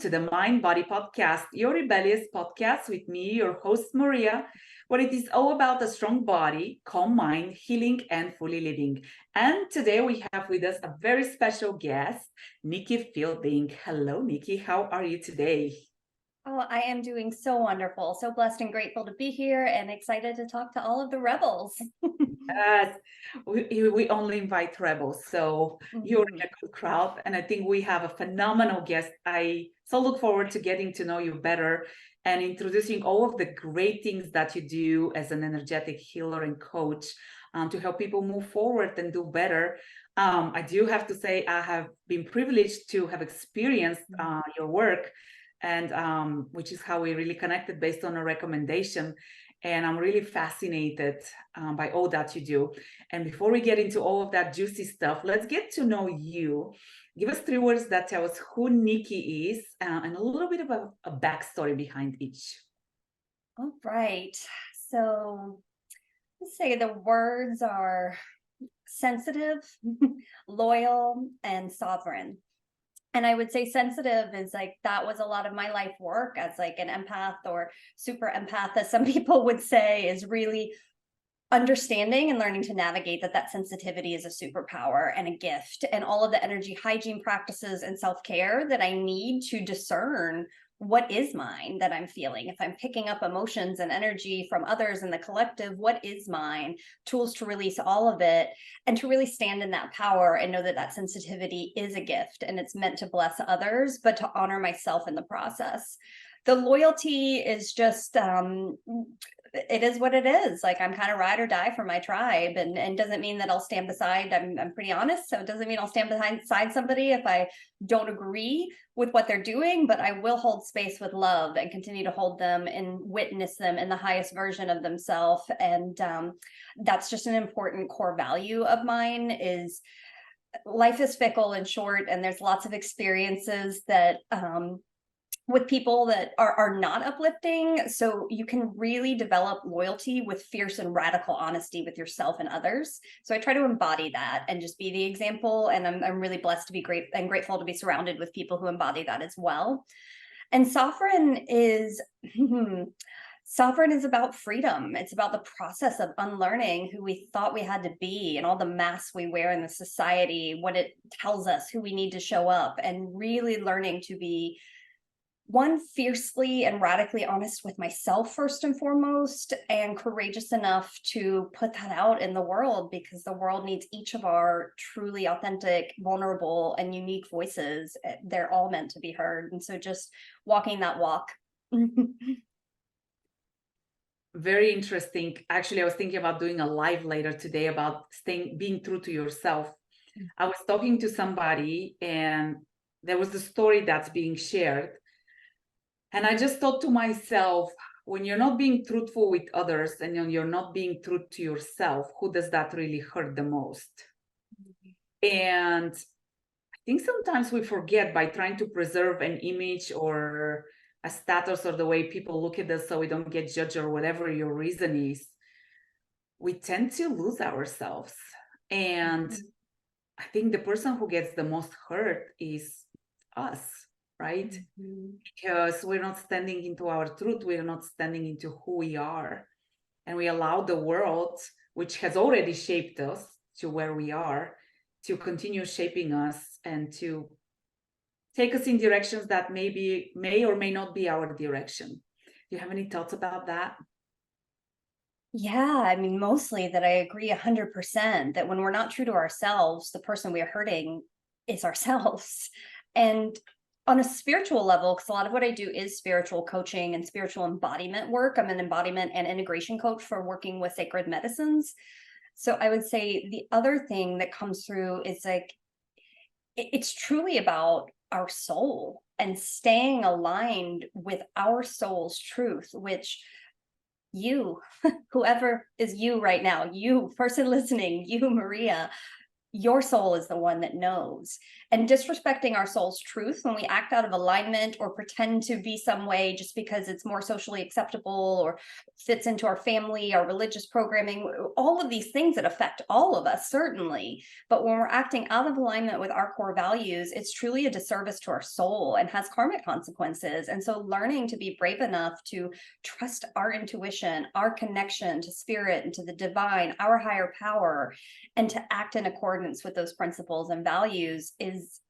to the Mind Body Podcast, your rebellious podcast with me, your host, Maria, where it is all about a strong body, calm mind, healing, and fully living. And today we have with us a very special guest, Nikki Fielding. Hello, Nikki. How are you today? Oh, I am doing so wonderful, so blessed and grateful to be here and excited to talk to all of the rebels. Yes, we only invite rebels, so you're in a good crowd, and I think we have a phenomenal guest. I so look forward to getting to know you better and introducing all of the great things that you do as an energetic healer and coach to help people move forward and do better. I do have to say I have been privileged to have experienced your work, and which is how we really connected based on a recommendation. And I'm really fascinated by all that you do. And before we get into all of that juicy stuff, let's get to know you. Give us 3 words that tell us who Nikki is and a little bit of a backstory behind each. All right. So let's say the words are sensitive, loyal, and sovereign. And I would say sensitive is like, that was a lot of my life work as like an empath or super empath, as some people would say, is really understanding and learning to navigate that sensitivity is a superpower and a gift, and all of the energy hygiene practices and self-care that I need to discern what is mine that I'm feeling. If I'm picking up emotions and energy from others in the collective, what is mine? Tools to release all of it and to really stand in that power and know that sensitivity is a gift and it's meant to bless others, but to honor myself in the process. The loyalty is just, it is what it is. Like, I'm kind of ride or die for my tribe, and doesn't mean that I'll stand beside. I'm pretty honest, so it doesn't mean I'll stand beside somebody if I don't agree with what they're doing, but I will hold space with love and continue to hold them and witness them in the highest version of themselves. And that's just an important core value of mine. Is life is fickle and short, and there's lots of experiences that with people that are not uplifting. So you can really develop loyalty with fierce and radical honesty with yourself and others. So I try to embody that and just be the example. And I'm really blessed to be grateful to be surrounded with people who embody that as well. And sovereign is sovereign is about freedom. It's about the process of unlearning who we thought we had to be and all the masks we wear in the society, what it tells us, who we need to show up, and really learning to be one, fiercely and radically honest with myself first and foremost, and courageous enough to put that out in the world, because the world needs each of our truly authentic, vulnerable, and unique voices. They're all meant to be heard. And so just walking that walk. Very interesting. Actually, I was thinking about doing a live later today about being true to yourself. I was talking to somebody and there was a story that's being shared. And I just thought to myself, when you're not being truthful with others and you're not being true to yourself, who does that really hurt the most? And I think sometimes we forget, by trying to preserve an image or a status or the way people look at us so we don't get judged or whatever your reason is, we tend to lose ourselves. And I think the person who gets the most hurt is us. Right? Because we're not standing into our truth, we're not standing into who we are. And we allow the world, which has already shaped us to where we are, to continue shaping us and to take us in directions that may or may not be our direction. Do you have any thoughts about that? Yeah, I mean, mostly that I agree 100% that when we're not true to ourselves, the person we are hurting is ourselves. And on a spiritual level, because a lot of what I do is spiritual coaching and spiritual embodiment work. I'm an embodiment and integration coach for working with sacred medicines. So I would say the other thing that comes through is like, it's truly about our soul and staying aligned with our soul's truth, which you, whoever is you right now, you person listening, you, Maria, your soul is the one that knows. and disrespecting our soul's truth when we act out of alignment or pretend to be some way just because it's more socially acceptable or fits into our family, our religious programming, all of these things that affect all of us, certainly. But when we're acting out of alignment with our core values, it's truly a disservice to our soul and has karmic consequences. And so learning to be brave enough to trust our intuition, our connection to spirit and to the divine, our higher power, and to act in accordance with those principles and values is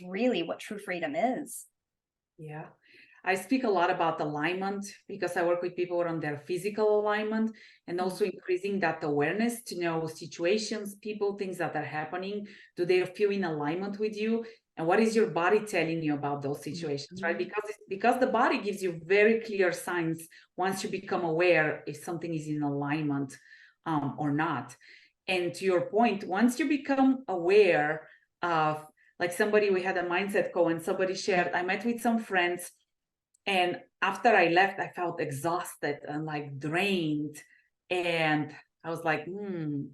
really what true freedom is. Yeah. I speak a lot about alignment because I work with people on their physical alignment, and also increasing that awareness to know situations, people, things that are happening. Do they feel in alignment with you? And what is your body telling you about those situations, right? Because the body gives you very clear signs once you become aware if something is in alignment or not. And to your point, once you become aware of, like somebody, we had a mindset call and somebody shared, I met with some friends, and after I left, I felt exhausted and like drained. And I was like,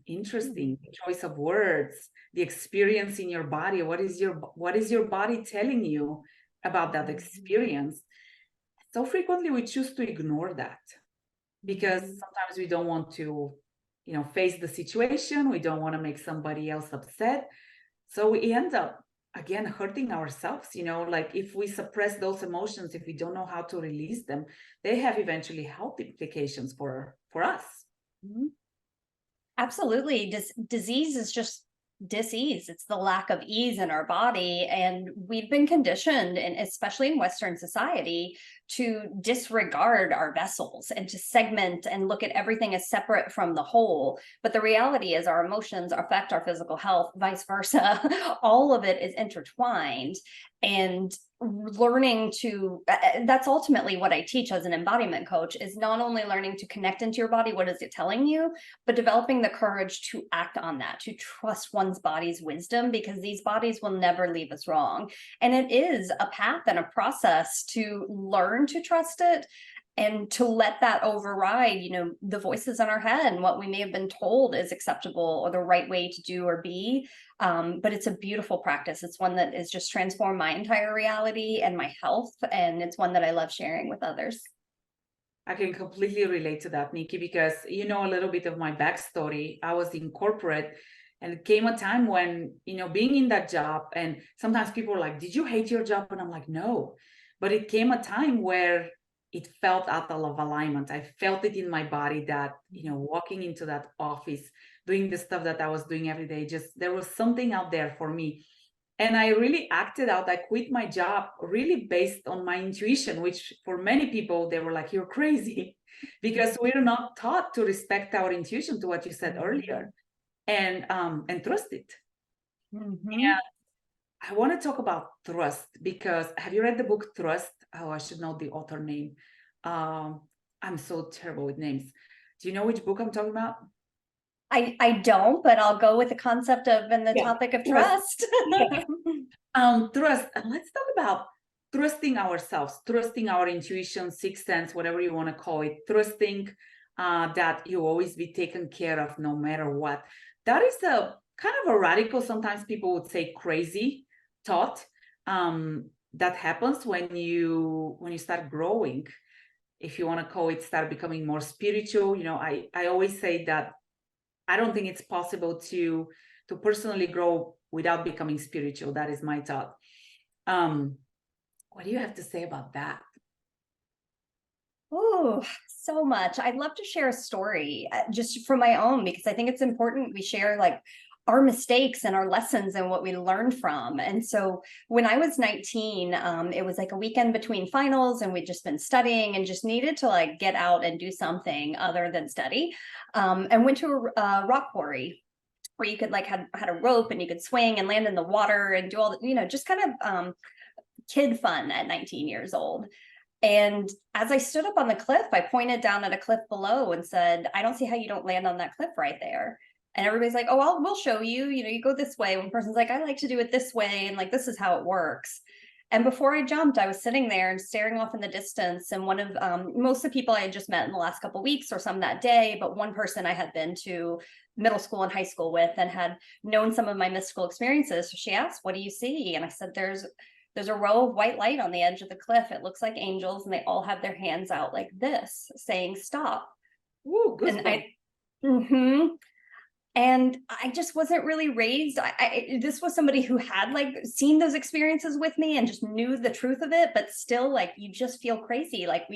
interesting choice of words, the experience in your body. What is your body telling you about that experience? So frequently we choose to ignore that because sometimes we don't want to, face the situation. We don't want to make somebody else upset. So we end up again hurting ourselves. Like if we suppress those emotions, if we don't know how to release them, they have eventually health implications for us. Absolutely. Disease is just dis-ease. It's the lack of ease in our body, and we've been conditioned, and especially in Western society, to disregard our vessels and to segment and look at everything as separate from the whole. But the reality is our emotions affect our physical health, vice versa. All of it is intertwined, and learning to, that's ultimately what I teach as an embodiment coach, is not only learning to connect into your body, what is it telling you, but developing the courage to act on that, to trust one's body's wisdom, because these bodies will never leave us wrong. And it is a path and a process to learn to trust it and to let that override, the voices in our head and what we may have been told is acceptable or the right way to do or be. But it's a beautiful practice. It's one that has just transformed my entire reality and my health. And it's one that I love sharing with others. I can completely relate to that, Nikki, because a little bit of my backstory. I was in corporate, and it came a time when, being in that job, and sometimes people are like, did you hate your job? And I'm like, no. But it came a time where it felt out of alignment. I felt it in my body that, walking into that office, doing the stuff that I was doing every day, just there was something out there for me. And I really acted out. I quit my job really based on my intuition, which for many people, they were like, you're crazy, because we're not taught to respect our intuition, to what you said earlier, and trust it. And I want to talk about trust, because have you read the book Trust? Oh, I should know the author name. I'm so terrible with names. Do you know which book I'm talking about? I don't, but I'll go with the concept of and the topic of trust. Trust. And let's talk about trusting ourselves, trusting our intuition, sixth sense, whatever you want to call it, trusting that you'll always be taken care of no matter what. That is a kind of a radical, sometimes people would say crazy thought that happens when you start growing. If you want to call it, start becoming more spiritual. I always say that I don't think it's possible to personally grow without becoming spiritual. That is my thought. What do you have to say about that? Oh, so much. I'd love to share a story just from my own, because I think it's important we share like our mistakes and our lessons and what we learned from. And so when I was 19, it was like a weekend between finals, and we'd just been studying and just needed to like get out and do something other than study, and went to a rock quarry where you could like had a rope and you could swing and land in the water and do all the, just kind of kid fun at 19 years old. And as I stood up on the cliff, I pointed down at a cliff below and said, I don't see how you don't land on that cliff right there. And everybody's like, oh, well, we'll show you, you go this way. One person's like, I like to do it this way. And like, this is how it works. And before I jumped, I was sitting there and staring off in the distance. And one of most of the people I had just met in the last couple of weeks or some that day, but one person I had been to middle school and high school with and had known some of my mystical experiences. So she asked, "What do you see?" And I said, there's a row of white light on the edge of the cliff. It looks like angels, and they all have their hands out like this, saying stop. Ooh, good. And and I just wasn't really raised. This was somebody who had like seen those experiences with me and just knew the truth of it, but still, like, you just feel crazy. Like,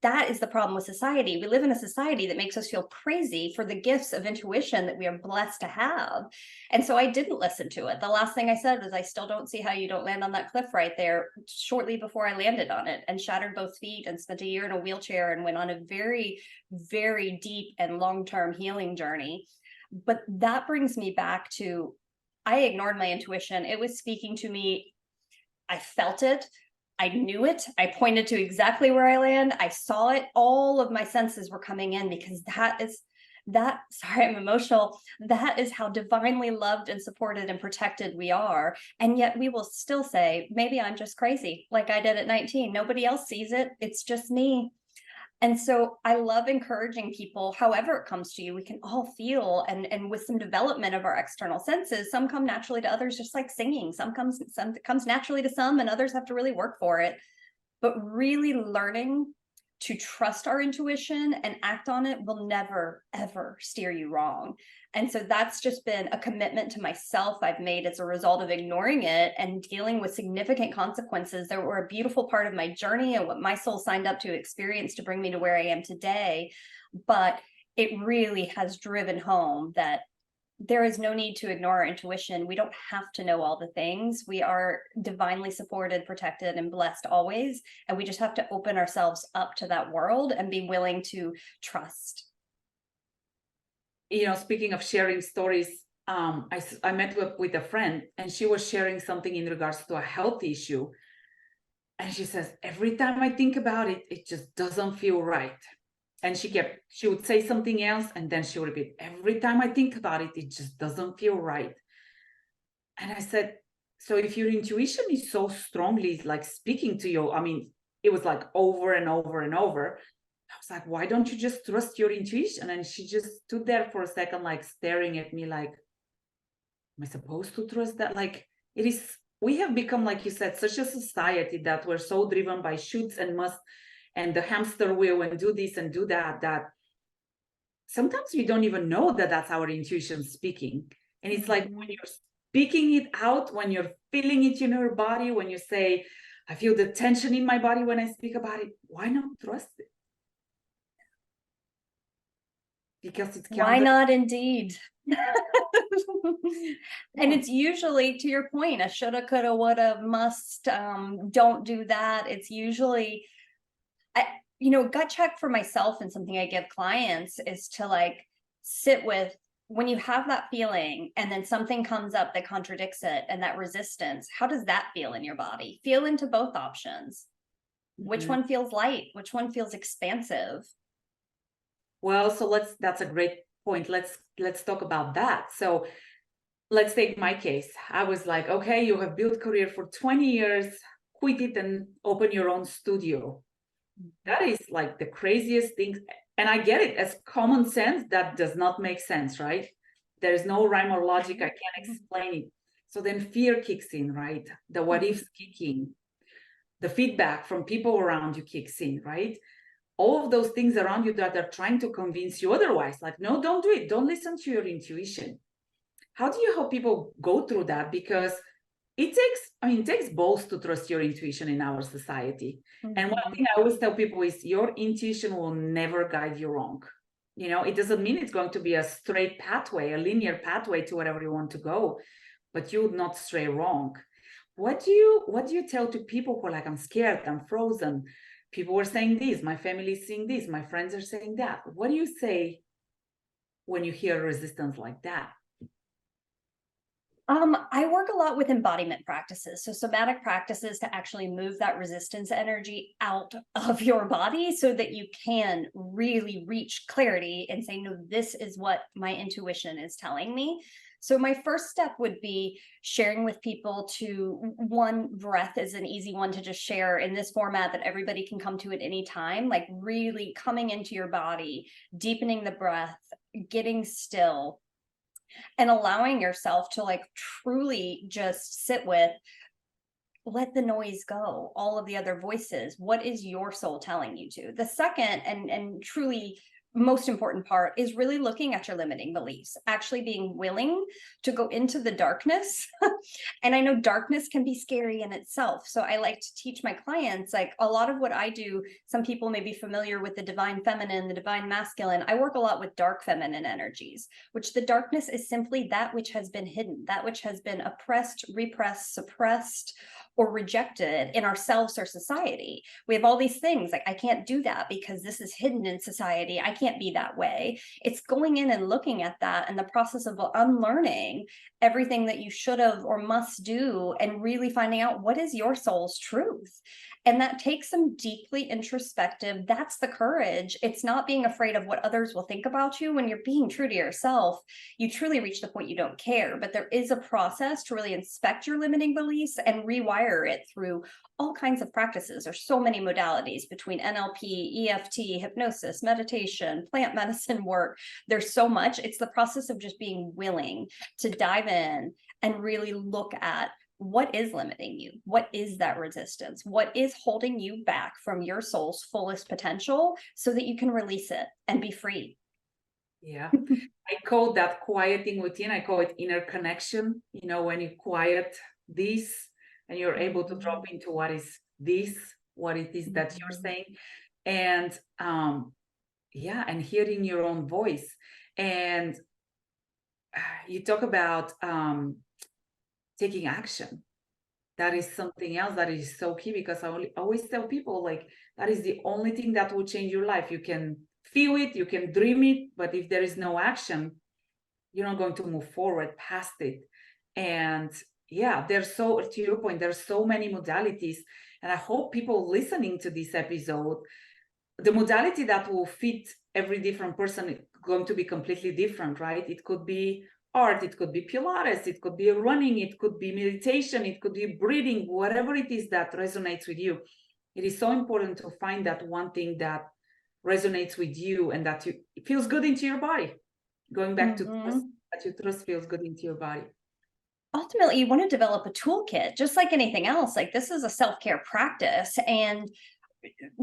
that is the problem with society. We live in a society that makes us feel crazy for the gifts of intuition that we are blessed to have. And so I didn't listen to it. The last thing I said was, "I still don't see how you don't land on that cliff right there," shortly before I landed on it and shattered both feet and spent a year in a wheelchair and went on a very, very deep and long-term healing journey. But that brings me back to, I ignored my intuition. It was speaking to me. I felt it. I knew it. I pointed to exactly where I land. I saw it. All of my senses were coming in, because sorry, I'm emotional. That is how divinely loved and supported and protected we are. And yet we will still say, maybe I'm just crazy, like I did at 19. Nobody else sees it. It's just me. And so I love encouraging people, however it comes to you, we can all feel, and with some development of our external senses, some come naturally to others, just like singing. Some comes naturally to some, and others have to really work for it. But really learning to trust our intuition and act on it will never, ever steer you wrong. And so that's just been a commitment to myself I've made as a result of ignoring it and dealing with significant consequences that were a beautiful part of my journey and what my soul signed up to experience to bring me to where I am today. But it really has driven home that there is no need to ignore our intuition. We don't have to know all the things. We are divinely supported, protected, and blessed always. And we just have to open ourselves up to that world and be willing to trust. Speaking of sharing stories, I met with a friend, and she was sharing something in regards to a health issue. And she says, every time I think about it, it just doesn't feel right. And she would say something else, and then she would repeat, every time I think about it, it just doesn't feel right. And I said, so if your intuition is so strongly like speaking to you, I mean, it was like over and over and over. I was like, why don't you just trust your intuition? And she just stood there for a second, like staring at me like, am I supposed to trust that? Like, we have become, like you said, such a society that we're so driven by shoulds and must and the hamster wheel and do this and do that, that sometimes we don't even know that that's our intuition speaking. And it's like when you're speaking it out, when you're feeling it in your body, when you say, I feel the tension in my body when I speak about it, why not trust it? Because it's why not, indeed. And it's usually, to your point, a shoulda, coulda, woulda, must, don't do that. It's usually, gut check for myself, and something I give clients is to like sit with, when you have that feeling and then something comes up that contradicts it, and that resistance, how does that feel in your body? Feel into both options. Which one feels light? Which one feels expansive? Well, so that's a great point. Let's talk about that. So let's take my case. I was like, okay, you have built career for 20 years, quit it and open your own studio. That is like the craziest thing. And I get it, as common sense, that does not make sense, right? There's no rhyme or logic. I can't explain it. So then fear kicks in, right? The what ifs kick in. The feedback from people around you kicks in, right? All of those things around you that are trying to convince you otherwise, like, no, don't do it. Don't listen to your intuition. How do you help people go through that? Because it takes balls to trust your intuition in our society. And one thing I always tell people is your intuition will never guide you wrong. It doesn't mean it's going to be a straight pathway, a linear pathway to wherever you want to go, but you would not stray wrong. What do you tell to people who are like, I'm scared, I'm frozen? People were saying this, my family is saying this, my friends are saying that. What do you say when you hear resistance like that? I work a lot with embodiment practices, so somatic practices to actually move that resistance energy out of your body so that you can really reach clarity and say, no, this is what my intuition is telling me. So my first step would be sharing with people to, one, breath is an easy one to just share in this format that everybody can come to at any time, like really coming into your body, deepening the breath, getting still, and allowing yourself to like truly just sit with, let the noise go, all of the other voices. What is your soul telling you to? The second and truly most important part is really looking at your limiting beliefs, actually being willing to go into the darkness. And I know darkness can be scary in itself. So I like to teach my clients, like a lot of what I do, some people may be familiar with the divine feminine, the divine masculine. I work a lot with dark feminine energies, which the darkness is simply that which has been hidden, that which has been oppressed, repressed, suppressed, or rejected in ourselves or society. We have all these things like, I can't do that because this is hidden in society. I can't be that way. It's going in and looking at that and the process of unlearning everything that you should have or must do, and really finding out what is your soul's truth. And that takes some deeply introspective, that's the courage. It's not being afraid of what others will think about you. When you're being true to yourself, you truly reach the point you don't care. But there is a process to really inspect your limiting beliefs and rewire it through all kinds of practices. There's so many modalities between NLP, EFT, hypnosis, meditation, plant medicine work. There's so much. It's the process of just being willing to dive in and really look at, what is limiting you? What is that resistance? What is holding you back from your soul's fullest potential so that you can release it and be free? Yeah. I call that quieting within. I call it inner connection. You know, when you quiet this and you're able to drop into what is this, what it is that you're saying. And yeah, and hearing your own voice. And you talk about taking action. That is something else that is so key, because I always tell people, like, that is the only thing that will change your life. You can feel it, you can dream it, but if there is no action, you're not going to move forward past it. And yeah, to your point, there's so many modalities. And I hope people listening to this episode, the modality that will fit every different person is going to be completely different, right? It could be art, it could be Pilates, it could be running, it could be meditation, it could be breathing, whatever it is that resonates with you. It is so important to find that one thing that resonates with you and that it feels good into your body. Going back to trust, that your trust feels good into your body. Ultimately, you want to develop a toolkit, just like anything else. Like, this is a self-care practice, and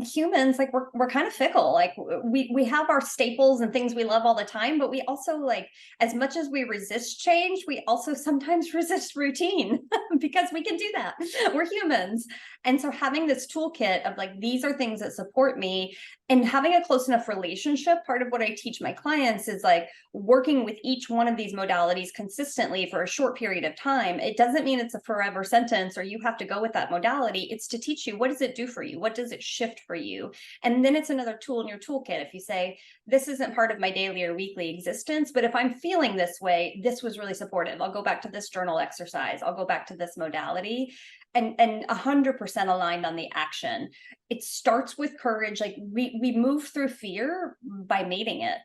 humans, like, we're kind of fickle. Like, we have our staples and things we love all the time, but we also, like, as much as we resist change, we also sometimes resist routine because we can do that. We're humans. And so having this toolkit of like, these are things that support me, and having a close enough relationship, part of what I teach my clients is like working with each one of these modalities consistently for a short period of time. It doesn't mean it's a forever sentence or you have to go with that modality. It's to teach you, what does it do for you? What does it shift for you? And then it's another tool in your toolkit. If you say, this isn't part of my daily or weekly existence, but if I'm feeling this way, this was really supportive. I'll go back to this journal exercise. I'll go back to this modality. And 100% aligned on the action. It starts with courage. Like, we move through fear by mating it,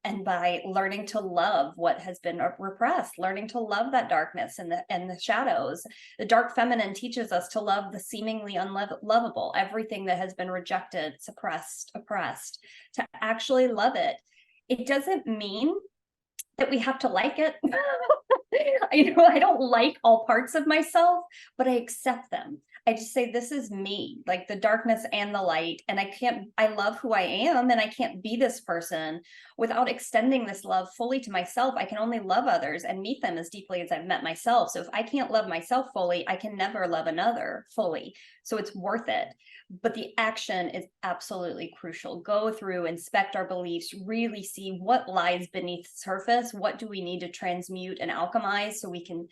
and by learning to love what has been repressed, learning to love that darkness and the shadows. The dark feminine teaches us to love the seemingly unlovable, everything that has been rejected, suppressed, oppressed, to actually love it. It doesn't mean that we have to like it. I don't like all parts of myself, but I accept them. I just say, this is me, like the darkness and the light. And I love who I am, and I can't be this person without extending this love fully to myself. I can only love others and meet them as deeply as I've met myself. So if I can't love myself fully, I can never love another fully. So it's worth it. But the action is absolutely crucial. Go through, inspect our beliefs, really see what lies beneath the surface. What do we need to transmute and alchemize so we can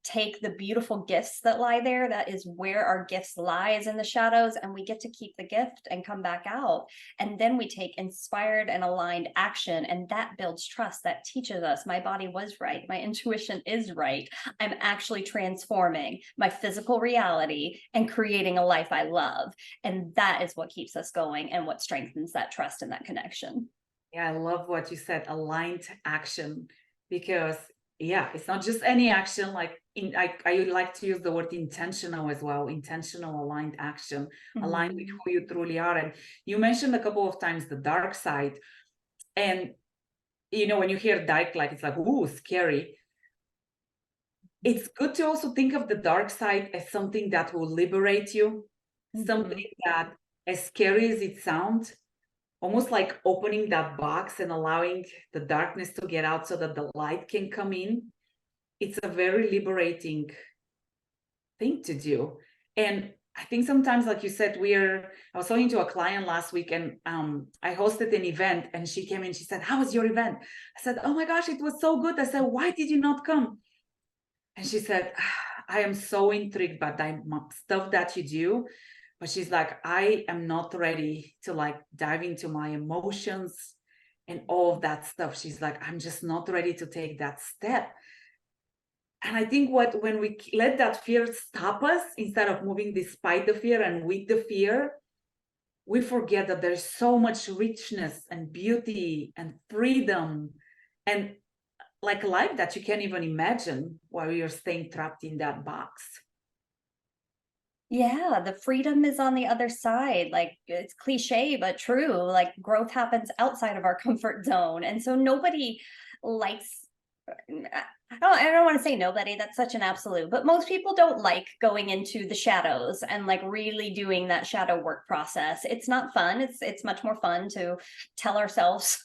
take the beautiful gifts that lie there? That is where our gifts lies, in the shadows, and we get to keep the gift and come back out. And then we take inspired and aligned action, and that builds trust. That teaches us, my body was right, my intuition is right. I'm actually transforming my physical reality and creating a life I love. And that is what keeps us going and what strengthens that trust and that connection. Yeah, I love what you said, aligned action, because yeah, it's not just any action. Like, I like to use the word intentional as well. Intentional, aligned action, aligned with who you truly are. And you mentioned a couple of times the dark side, and when you hear dark, like, it's like, ooh, scary. it's good to also think of the dark side as something that will liberate you, something that, as scary as it sounds, almost like opening that box and allowing the darkness to get out so that the light can come in. It's a very liberating thing to do. And I think sometimes, like you said, I was talking to a client last week, and I hosted an event, and she came in, she said, "How was your event?" I said, "Oh my gosh, it was so good." I said, "Why did you not come?" And she said, "I am so intrigued by the stuff that you do." But she's like, "I am not ready to like dive into my emotions and all of that stuff." She's like, "I'm just not ready to take that step." And I think when we let that fear stop us, instead of moving despite the fear and with the fear, we forget that there's so much richness and beauty and freedom and like life that you can't even imagine while you're staying trapped in that box. Yeah, the freedom is on the other side. Like, it's cliche, but true. Like, growth happens outside of our comfort zone. And so nobody likes, I don't want to say nobody, that's such an absolute, but most people don't like going into the shadows and like really doing that shadow work process. It's not fun. It's much more fun to tell ourselves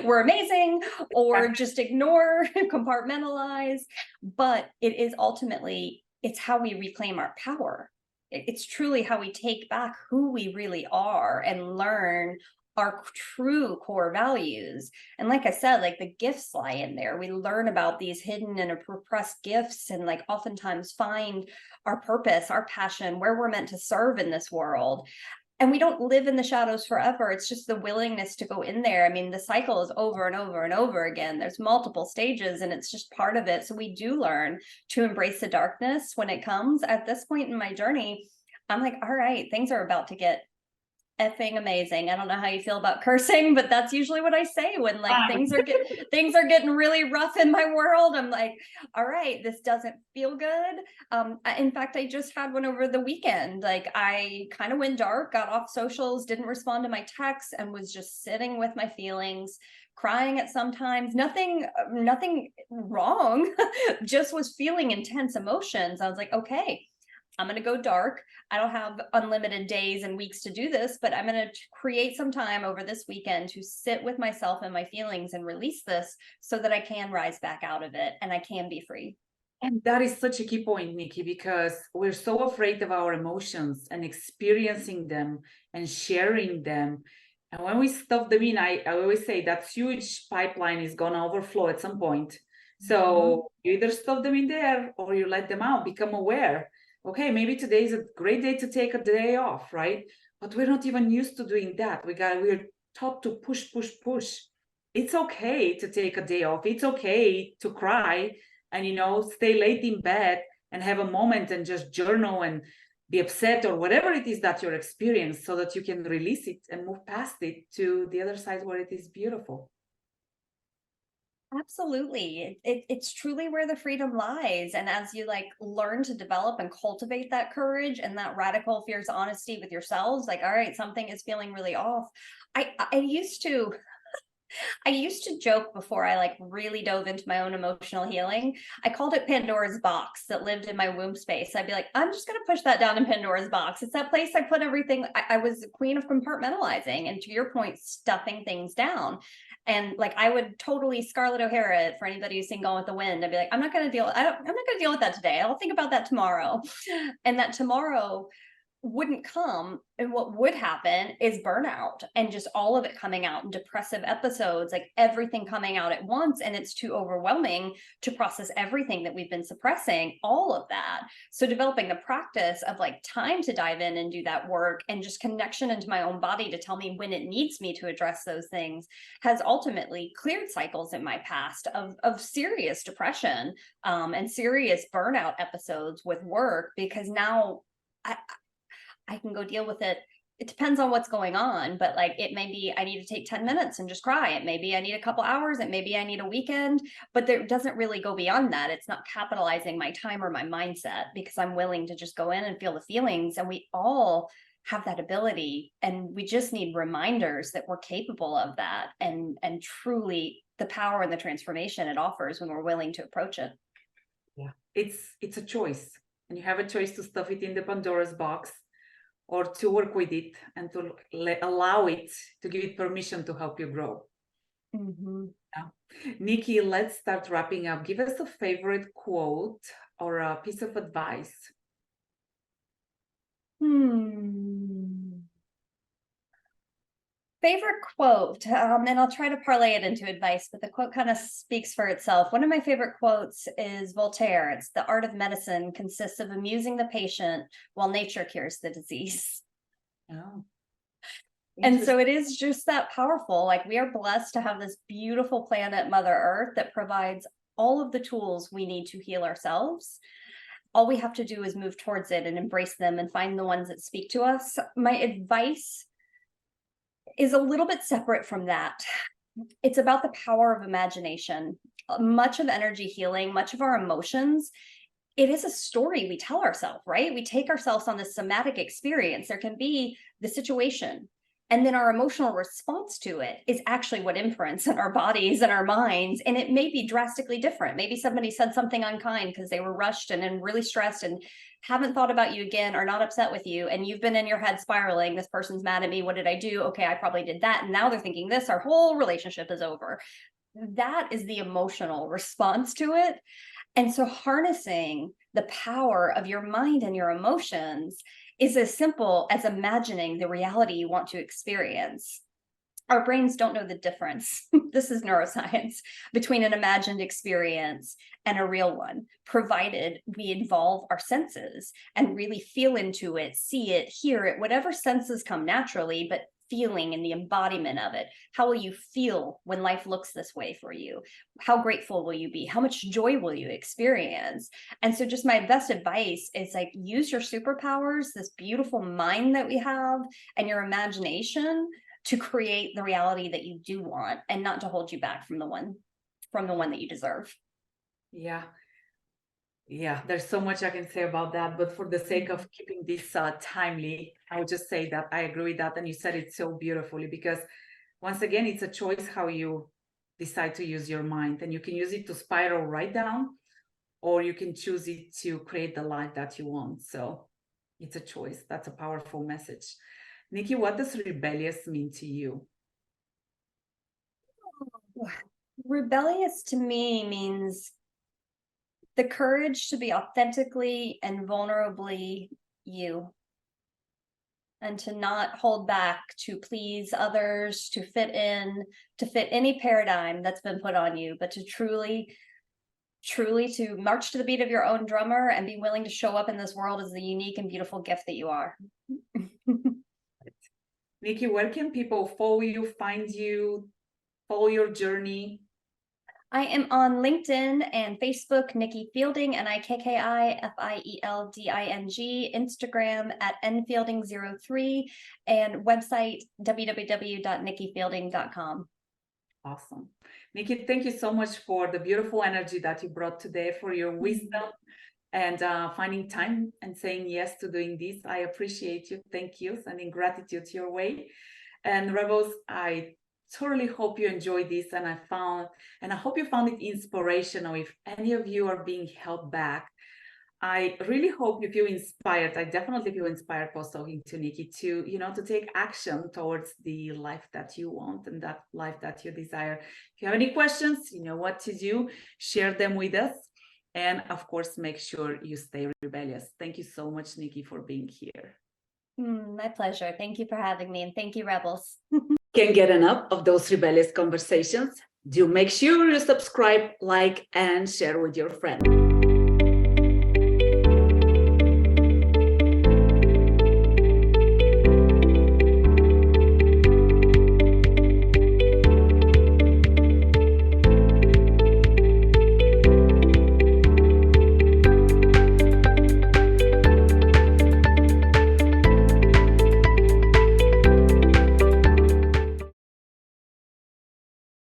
we're amazing, or just ignore, compartmentalize. But it is ultimately, it's how we reclaim our power. It's truly how we take back who we really are and learn our true core values. And like I said, like the gifts lie in there. We learn about these hidden and repressed gifts, and like oftentimes find our purpose, our passion, where we're meant to serve in this world. And we don't live in the shadows forever. It's just the willingness to go in there. I mean, the cycle is over and over and over again. There's multiple stages, and it's just part of it. So we do learn to embrace the darkness when it comes. At this point in my journey, I'm like, all right, things are about to get effing amazing. I don't know how you feel about cursing, but that's usually what I say when like things are getting really rough in my world. I'm like, all right, this doesn't feel good. In fact, I just had one over the weekend. Like, I kind of went dark, got off socials, didn't respond to my texts, and was just sitting with my feelings, crying at sometimes. Nothing wrong. Just was feeling intense emotions. I was like, okay, I'm going to go dark. I don't have unlimited days and weeks to do this, but I'm going to create some time over this weekend to sit with myself and my feelings and release this so that I can rise back out of it and I can be free. And that is such a key point, Nikki, because we're so afraid of our emotions and experiencing them and sharing them. And when we stuff them in, I always say that huge pipeline is going to overflow at some point. So you either stuff them in there or you let them out, become aware. Okay, maybe today is a great day to take a day off, right? But we're not even used to doing that. We're taught to push, push, push. It's okay to take a day off. It's okay to cry and, stay late in bed and have a moment and just journal and be upset or whatever it is that you're experiencing, so that you can release it and move past it to the other side where it is beautiful. Absolutely. It's truly where the freedom lies. And as you like learn to develop and cultivate that courage and that radical fierce honesty with yourselves, like, all right, something is feeling really off. I used to joke before I like really dove into my own emotional healing. I called it Pandora's box that lived in my womb space. I'd be like, I'm just going to push that down in Pandora's box. It's that place I put everything. I was the queen of compartmentalizing, and to your point, stuffing things down. And like, I would totally Scarlett O'Hara it for anybody who's seen Gone with the Wind. I'd be like, I'm not going to deal with that today. I'll think about that tomorrow. And that tomorrow wouldn't come, and what would happen is burnout and just all of it coming out in depressive episodes, like everything coming out at once, and it's too overwhelming to process everything that we've been suppressing, all of that. So developing the practice of like time to dive in and do that work, and just connection into my own body to tell me when it needs me to address those things, has ultimately cleared cycles in my past of serious depression and serious burnout episodes with work, because now I can go deal with it. It depends on what's going on, but like, it may be I need to take 10 minutes and just cry. It may be I need a couple hours. It may be I need a weekend, but there doesn't really go beyond that. It's not capitalizing my time or my mindset, because I'm willing to just go in and feel the feelings. And we all have that ability, and we just need reminders that we're capable of that, and truly the power and the transformation it offers when we're willing to approach it. Yeah. it's a choice, and you have a choice to stuff it in the Pandora's box or to work with it and to allow it, to give it permission to help you grow. Mm-hmm. Yeah. Nikki, let's start wrapping up. Give us a favorite quote or a piece of advice. Favorite quote, and I'll try to parlay it into advice, but the quote kind of speaks for itself. One of my favorite quotes is Voltaire. It's, "The art of medicine consists of amusing the patient while nature cures the disease." Oh. And so it is just that powerful. Like, we are blessed to have this beautiful planet, Mother Earth, that provides all of the tools we need to heal ourselves. All we have to do is move towards it and embrace them and find the ones that speak to us. My advice is a little bit separate from that. It's about the power of imagination. Much of energy healing, much of our emotions, it is a story we tell ourselves, right? We take ourselves on this somatic experience. There can be the situation, and then our emotional response to it is actually what imprints in our bodies and our minds. And it may be drastically different. Maybe somebody said something unkind because they were rushed and really stressed and haven't thought about you again, or not upset with you. And you've been in your head spiraling, this person's mad at me. What did I do? Okay, I probably did that. And now they're thinking this, our whole relationship is over. That is the emotional response to it. And so harnessing the power of your mind and your emotions is as simple as imagining the reality you want to experience. Our brains don't know the difference. This is neuroscience, between an imagined experience and a real one, provided we involve our senses and really feel into it, see it, hear it, whatever senses come naturally, but feeling and the embodiment of it. How will you feel when life looks this way for you? How grateful will you be? How much joy will you experience? And so just my best advice is, like, use your superpowers, this beautiful mind that we have, and your imagination to create the reality that you do want, and not to hold you back from the one that you deserve. Yeah, there's so much I can say about that, but for the sake of keeping this timely, I would just say that I agree with that. And you said it so beautifully, because once again, it's a choice how you decide to use your mind, and you can use it to spiral right down, or you can choose it to create the life that you want. So it's a choice. That's a powerful message. Nikki, what does rebellious mean to you? Rebellious to me means the courage to be authentically and vulnerably you, and to not hold back to please others, to fit any paradigm that's been put on you, but to truly to march to the beat of your own drummer and be willing to show up in this world as the unique and beautiful gift that you are. Nikki, where can people follow you, find you, follow your journey? I am on LinkedIn and Facebook, Nikki Fielding, NIKKIFIELDING, Instagram at nfielding03, and website www.nikkifielding.com. Awesome. Nikki, thank you so much for the beautiful energy that you brought today, for your wisdom and finding time and saying yes to doing this. I appreciate you. Thank you. Sending gratitude your way. And Rebels, I totally hope you enjoyed this, and I hope you found it inspirational. If any of you are being held back, I really hope you feel inspired. I definitely feel inspired post talking to Nikki to take action towards the life that you want and that life that you desire. If you have any questions, you know what to do. Share them with us. And of course, make sure you stay rebellious. Thank you so much, Nikki, for being here. My pleasure. Thank you for having me, and thank you, Rebels. Can't get enough of those rebellious conversations? Do make sure you subscribe, like, and share with your friends.